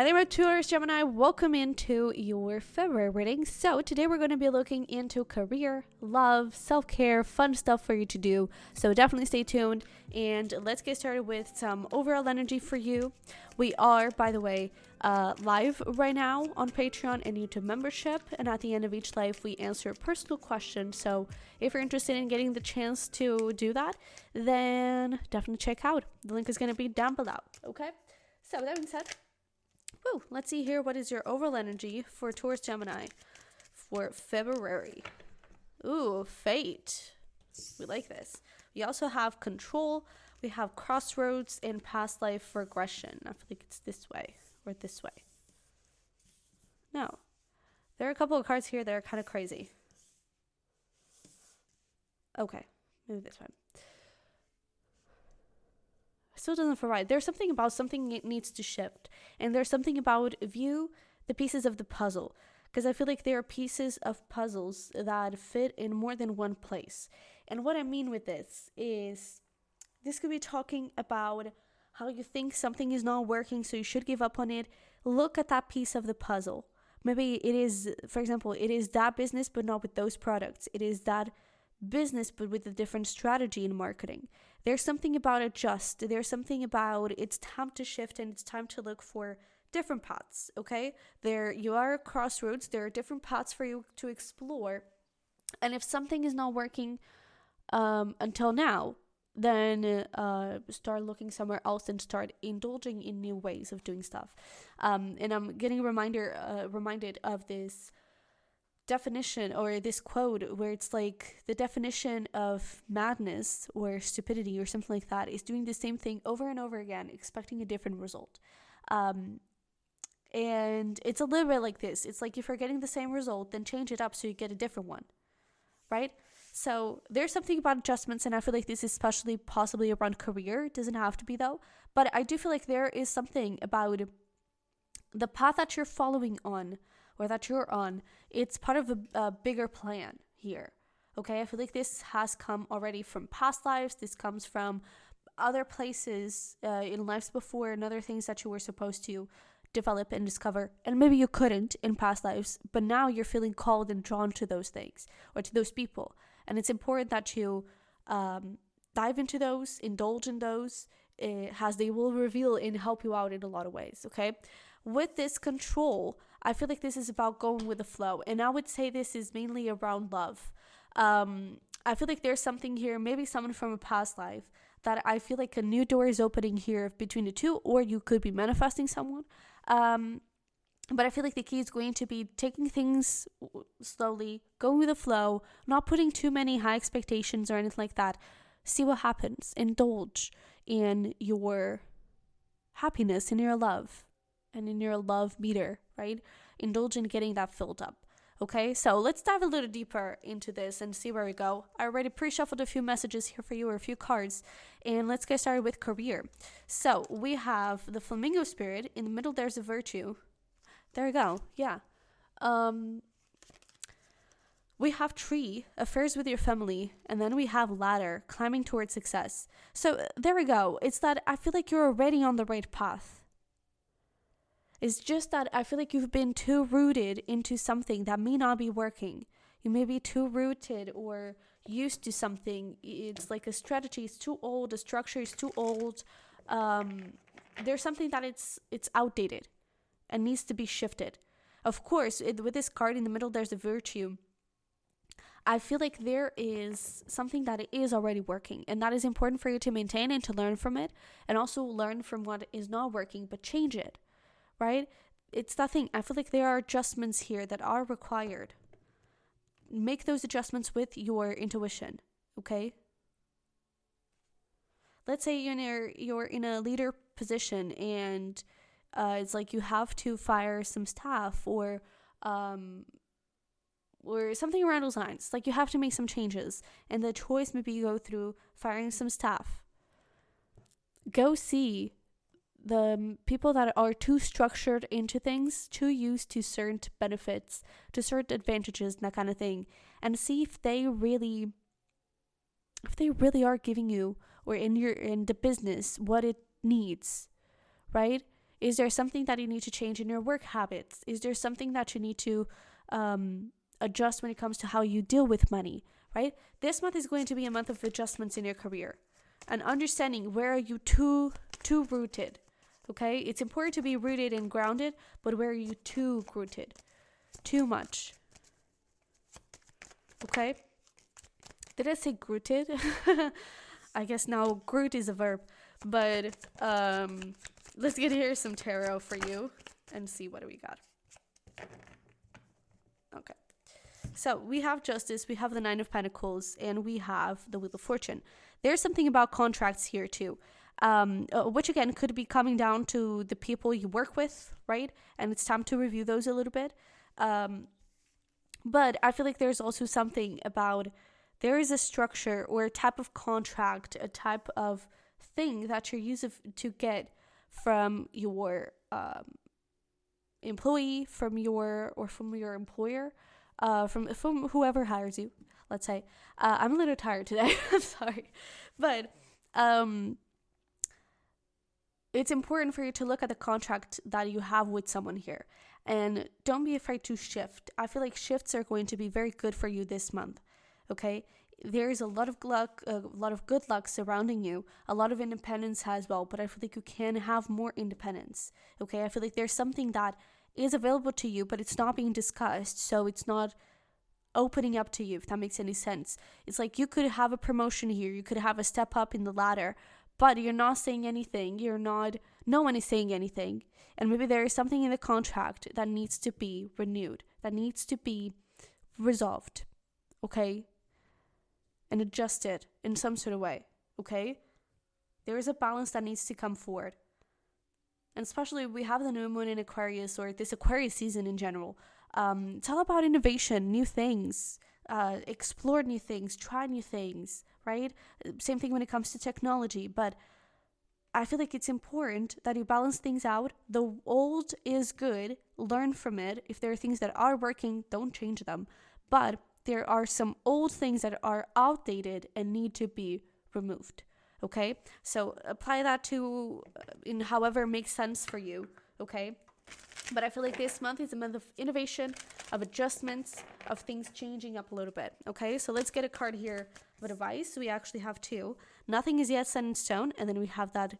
Hi there, Taurus Gemini. Welcome into your February reading. So today we're going to be looking into career, love, self-care, fun stuff for you to do. So definitely stay tuned and let's get started with some overall energy for you. We are, by the way, live right now on Patreon and YouTube membership. And at the end of each live, we answer a personal question. So if you're interested in getting the chance to do that, then definitely check out. The link is going to be down below. Okay. So with that being said, let's see here. What is your overall energy for Taurus Gemini for February? Ooh, fate. We like this. We also have control. We have crossroads and past life regression. I feel like it's this way or this way. No. There are a couple of cards here that are kind of crazy. Okay, maybe this one. Still doesn't provide. There's something about something it needs to shift, and there's something about view the pieces of the puzzle, because I feel like there are pieces of puzzles that fit in more than one place. And what I mean with this is this could be talking about how you think something is not working, so you should give up on it. Look at that piece of the puzzle. Maybe it is, for example, it is that business but not with those products. It is that business but with a different strategy in marketing. There's something about adjust. There's something about it's time to shift and it's time to look for different paths. Okay, there you are at crossroads. There are different paths for you to explore, and if something is not working until now, then start looking somewhere else and start indulging in new ways of doing stuff. And I'm getting reminded of this definition or this quote where it's like the definition of madness or stupidity or something like that is doing the same thing over and over again, expecting a different result. And it's a little bit like this. It's like if you're getting the same result, then change it up so you get a different one, right? So there's something about adjustments, and I feel like this is especially possibly around career. It doesn't have to be though, but I do feel like there is something about the path that you're following on or that you're on. It's part of a bigger plan here. Okay, I feel like this has come already from past lives. This comes from other places in lives before and other things that you were supposed to develop and discover, and maybe you couldn't in past lives, but now you're feeling called and drawn to those things or to those people. And it's important that you dive into those, indulge in those, as they will reveal and help you out in a lot of ways. Okay, with this control, I feel like this is about going with the flow. And I would say this is mainly around love. I feel like there's something here, maybe someone from a past life, that I feel like a new door is opening here between the two, or you could be manifesting someone. But I feel like the key is going to be taking things slowly, going with the flow, not putting too many high expectations or anything like that. See what happens. Indulge in your happiness, in your love, and in your love meter, right? Indulge in getting that filled up. Okay, so let's dive a little deeper into this and see where we go. I already pre-shuffled a few messages here for you, or a few cards, and let's get started with career. So we have the flamingo spirit. In the middle, there's a virtue. There we go. Yeah. We have tree, affairs with your family, and then we have ladder, climbing towards success. So there we go. It's that I feel like you're already on the right path. It's just that I feel like you've been too rooted into something that may not be working. You may be too rooted or used to something. It's like a strategy is too old, a structure is too old. There's something that it's outdated and needs to be shifted. Of course, with this card in the middle, there's a virtue. I feel like there is something that is already working, and that is important for you to maintain and to learn from it, and also learn from what is not working, but change it. Right? It's that thing. I feel like there are adjustments here that are required. Make those adjustments with your intuition. Okay? Let's say you're in a leader position and it's like you have to fire some staff or something around those lines. Like you have to make some changes, and the choice maybe you go through firing some staff. Go see the people that are too structured into things, too used to certain benefits, to certain advantages, and that kind of thing, and see if they really are giving you or in the business what it needs, right? Is there something that you need to change in your work habits? Is there something that you need to adjust when it comes to how you deal with money, right? This month is going to be a month of adjustments in your career and understanding where are you too rooted, okay? It's important to be rooted and grounded, but where are you too rooted? Too much, okay? Did I say rooted? I guess now root is a verb, but let's get here some tarot for you and see what we got. Okay. So we have Justice, we have the Nine of Pentacles, and we have the Wheel of Fortune. There's something about contracts here too, which again could be coming down to the people you work with, right? And it's time to review those a little bit. But I feel like there's also something about there is a structure or a type of contract, a type of thing that you're used to get from your employee, from your employer, from whoever hires you, let's say. I'm a little tired today. I'm sorry. But it's important for you to look at the contract that you have with someone here. And don't be afraid to shift. I feel like shifts are going to be very good for you this month. Okay? There's a lot of luck, a lot of good luck surrounding you, a lot of independence as well, but I feel like you can have more independence. Okay? I feel like there's something that is available to you, but it's not being discussed, so it's not opening up to you, if that makes any sense. It's like you could have a promotion here, you could have a step up in the ladder, but you're not saying anything, no one is saying anything, and maybe there is something in the contract that needs to be renewed, that needs to be resolved, okay, and adjusted in some sort of way, okay? There is a balance that needs to come forward. And especially we have the new moon in Aquarius, or this Aquarius season in general. It's all about innovation, new things, explore new things, try new things, right? Same thing when it comes to technology. But I feel like it's important that you balance things out. The old is good. Learn from it. If there are things that are working, don't change them. But there are some old things that are outdated and need to be removed. Okay, so apply that to in however makes sense for you. Okay, but I feel like this month is a month of innovation, of adjustments, of things changing up a little bit. Okay, so let's get a card here of advice. We actually have two. Nothing is yet set in stone, and then we have that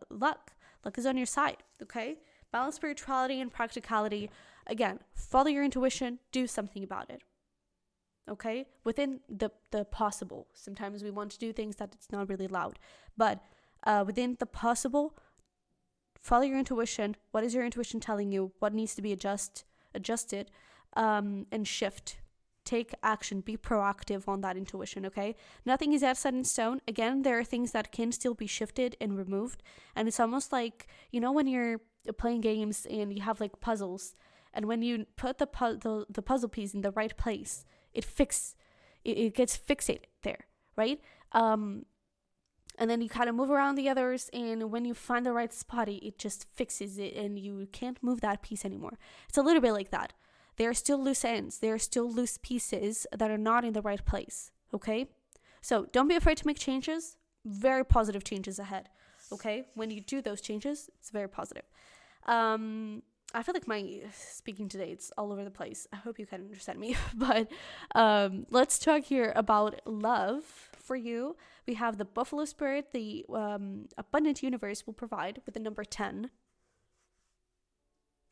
luck. Luck is on your side. Okay, balance spirituality and practicality. Again, follow your intuition. Do something about it. Okay, within the possible. Sometimes we want to do things that it's not really allowed, but within the possible, follow your intuition. What is your intuition telling you? What needs to be adjusted, and shift. Take action. Be proactive on that intuition. Okay, nothing is yet set in stone. Again, there are things that can still be shifted and removed, and it's almost like, you know, when you're playing games and you have like puzzles, and when you put the puzzle piece in the right place, it gets fixated there, right? And then you kind of move around the others, and when you find the right spot, it just fixes it, and you can't move that piece anymore. It's a little bit like that. There are still loose ends. There are still loose pieces that are not in the right place, okay? So don't be afraid to make changes. Very positive changes ahead, okay? When you do those changes, it's very positive. I feel like my speaking today, it's all over the place. I hope you can understand me. But let's talk here about love for you. We have the Buffalo Spirit, the abundant universe will provide with the number 10.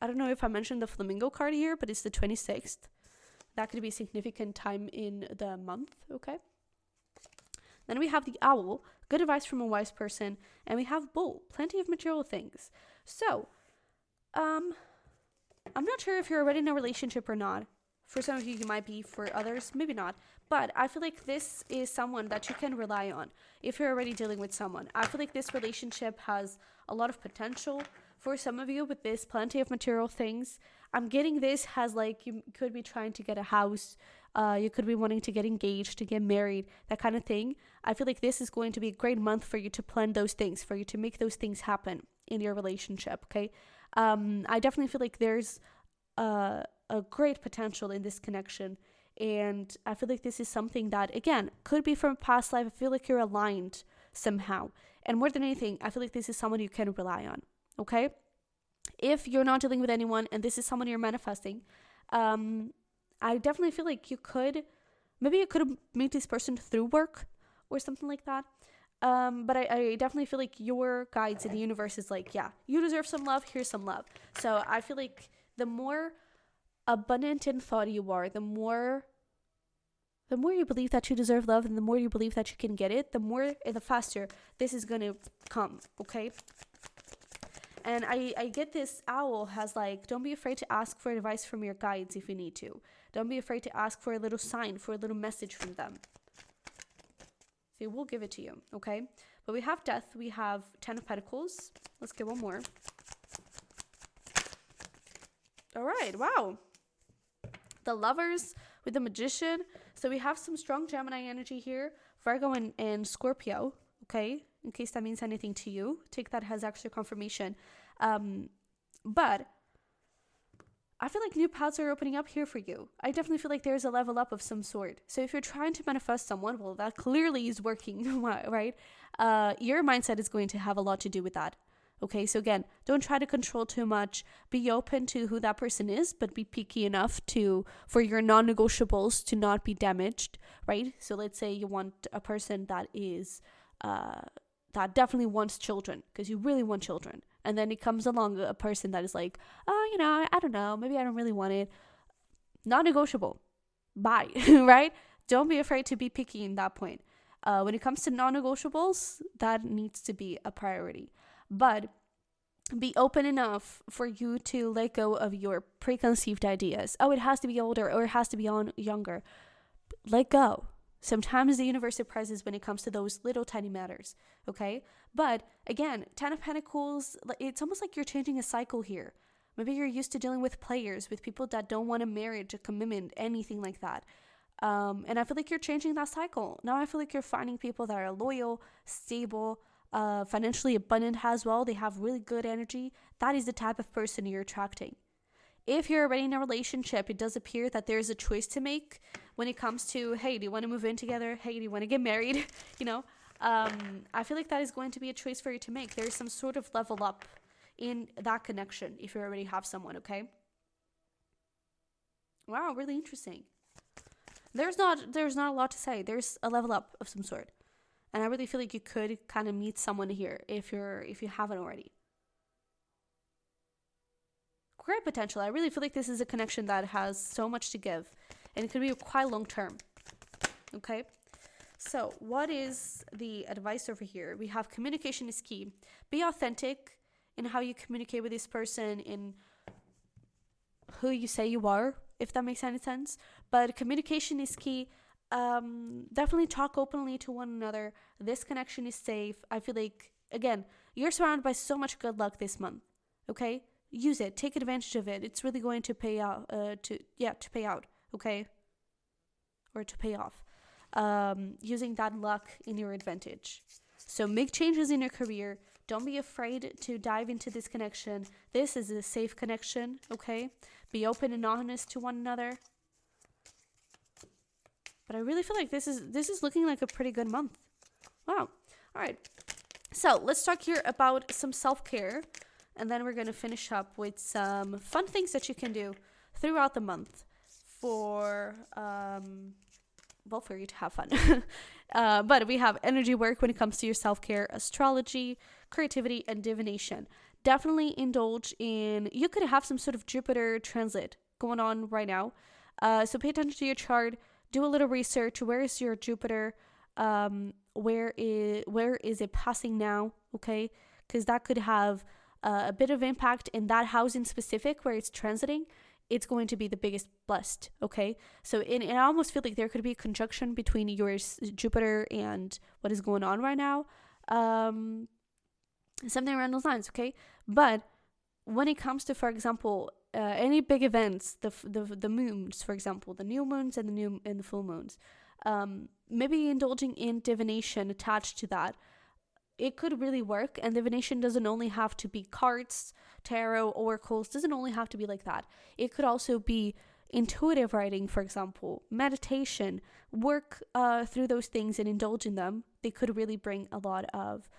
I don't know if I mentioned the flamingo card here, but it's the 26th. That could be a significant time in the month, okay? Then we have the owl, good advice from a wise person. And we have bull, plenty of material things. So, I'm not sure if you're already in a relationship or not. For some of you, you might be. For others, maybe not. But I feel like this is someone that you can rely on if you're already dealing with someone. I feel like this relationship has a lot of potential. For some of you, with this plenty of material things, I'm getting this has like you could be trying to get a house. You could be wanting to get engaged, to get married, that kind of thing. I feel like this is going to be a great month for you to plan those things, for you to make those things happen in your relationship, okay? I definitely feel like there's a great potential in this connection, and I feel like this is something that, again, could be from a past life. I feel like you're aligned somehow, and more than anything, I feel like this is someone you can rely on, okay? If you're not dealing with anyone and this is someone you're manifesting, I definitely feel like you could meet this person through work or something like that. But I definitely feel like your guides in the universe is like, yeah, you deserve some love. Here's some love. So I feel like the more abundant in thought you are, the more you believe that you deserve love, and the more you believe that you can get it, the more and the faster this is going to come. Okay. And I get this owl has like, don't be afraid to ask for advice from your guides if you need to. Don't be afraid to ask for a little sign, for a little message from them. They will give it to you, okay? But we have death. We have 10 of Pentacles. Let's get one more. All right, wow. The Lovers with the Magician. So we have some strong Gemini energy here. Virgo and Scorpio, okay? In case that means anything to you. Take that as extra confirmation. But I feel like new paths are opening up here for you. I definitely feel like there's a level up of some sort. So if you're trying to manifest someone, well, that clearly is working, right? Your mindset is going to have a lot to do with that. Okay, so again, don't try to control too much. Be open to who that person is, but be picky enough for your non-negotiables to not be damaged, right? So let's say you want a person that is that definitely wants children, because you really want children. And then it comes along a person that is like, oh, I don't know, maybe I don't really want it. Non-negotiable. Bye, right? Don't be afraid to be picky in that point. When it comes to non-negotiables, that needs to be a priority. But be open enough for you to let go of your preconceived ideas. Oh, it has to be older, or it has to be younger. Let go. Sometimes the universe surprises when it comes to those little tiny matters, okay? But again, 10 of Pentacles, it's almost like you're changing a cycle here. Maybe you're used to dealing with players, with people that don't want a marriage, a commitment, anything like that. And I feel like you're changing that cycle. Now I feel like you're finding people that are loyal, stable, financially abundant as well. They have really good energy. That is the type of person you're attracting. If you're already in a relationship, it does appear that there's a choice to make when it comes to, hey, do you want to move in together? Hey, do you want to get married? I feel like that is going to be a choice for you to make. There's some sort of level up in that connection if you already have someone, okay? Wow, really interesting. There's not a lot to say. There's a level up of some sort. And I really feel like you could kind of meet someone here if you haven't already. Great potential. I really feel like this is a connection that has so much to give, and it could be quite long term. Okay, so what is the advice over here? We have communication is key. Be authentic in how you communicate with this person, in who you say you are, if that makes any sense. But communication is key. Definitely talk openly to one another. This connection is safe. I feel like, again, you're surrounded by so much good luck this month. Okay, use it. Take advantage of it. It's really going to pay out. To pay out. Okay, or to pay off. Using that luck in your advantage. So make changes in your career. Don't be afraid to dive into this connection. This is a safe connection. Okay, be open and honest to one another. But I really feel like this is looking like a pretty good month. Wow. All right. So let's talk here about some self-care. And then we're going to finish up with some fun things that you can do throughout the month for you to have fun. But we have energy work when it comes to your self-care, astrology, creativity, and divination. Definitely indulge in, you could have some sort of Jupiter transit going on right now. So pay attention to your chart. Do a little research. Where is your Jupiter? Where is it passing now? Okay, because that could have a bit of impact in that house in specific where it's transiting. It's going to be the biggest blessed. Okay, so I almost feel like there could be a conjunction between your Jupiter and what is going on right now. Something around those lines. Okay, but when it comes to, for example, any big events, the moons, for example, the new moons and the full moons, maybe indulging in divination attached to that, it could really work. And divination doesn't only have to be cards, tarot, oracles, doesn't only have to be like that. It could also be intuitive writing, for example, meditation, work through those things and indulge in them. They could really bring a lot of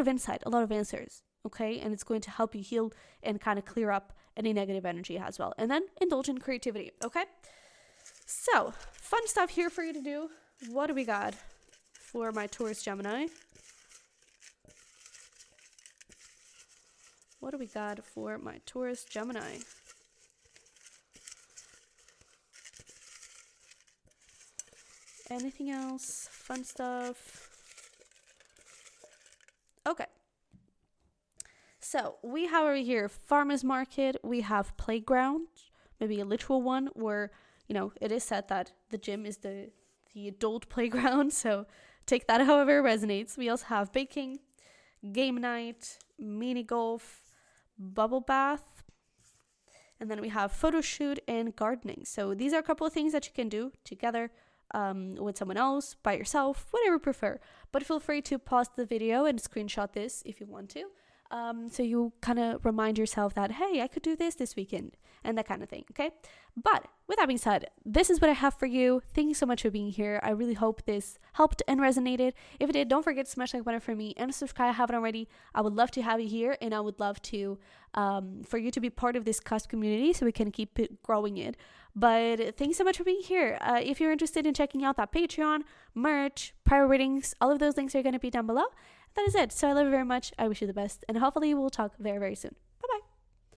insight, a lot of answers. okay? And it's going to help you heal and kind of clear up any negative energy as well. And then indulge in creativity, okay? So, fun stuff here for you to do. What do we got for my Taurus Gemini? What do we got for my Taurus Gemini? Anything else? Fun stuff? Okay. So we have over here farmers market. We have playground, maybe a literal one where, you know, it is said that the gym is the adult playground. So take that however it resonates. We also have baking, game night, mini golf, bubble bath, and then we have photo shoot and gardening. So these are a couple of things that you can do together, with someone else, by yourself, whatever you prefer. But feel free to pause the video and screenshot this if you want to. So you kind of remind yourself that, hey, I could do this weekend, and that kind of thing, okay? But with that being said, this is what I have for you. Thank you so much for being here. I really hope this helped and resonated. If it did, don't forget to smash the like button for me and subscribe if you haven't already. I would love to have you here, and I would love to for you to be part of this Cusp community so we can keep it growing it. But thanks so much for being here. If you're interested in checking out that Patreon, merch, private readings, all of those links are going to be down below. That is it. So I love you very much. I wish you the best, and hopefully we'll talk very, very soon.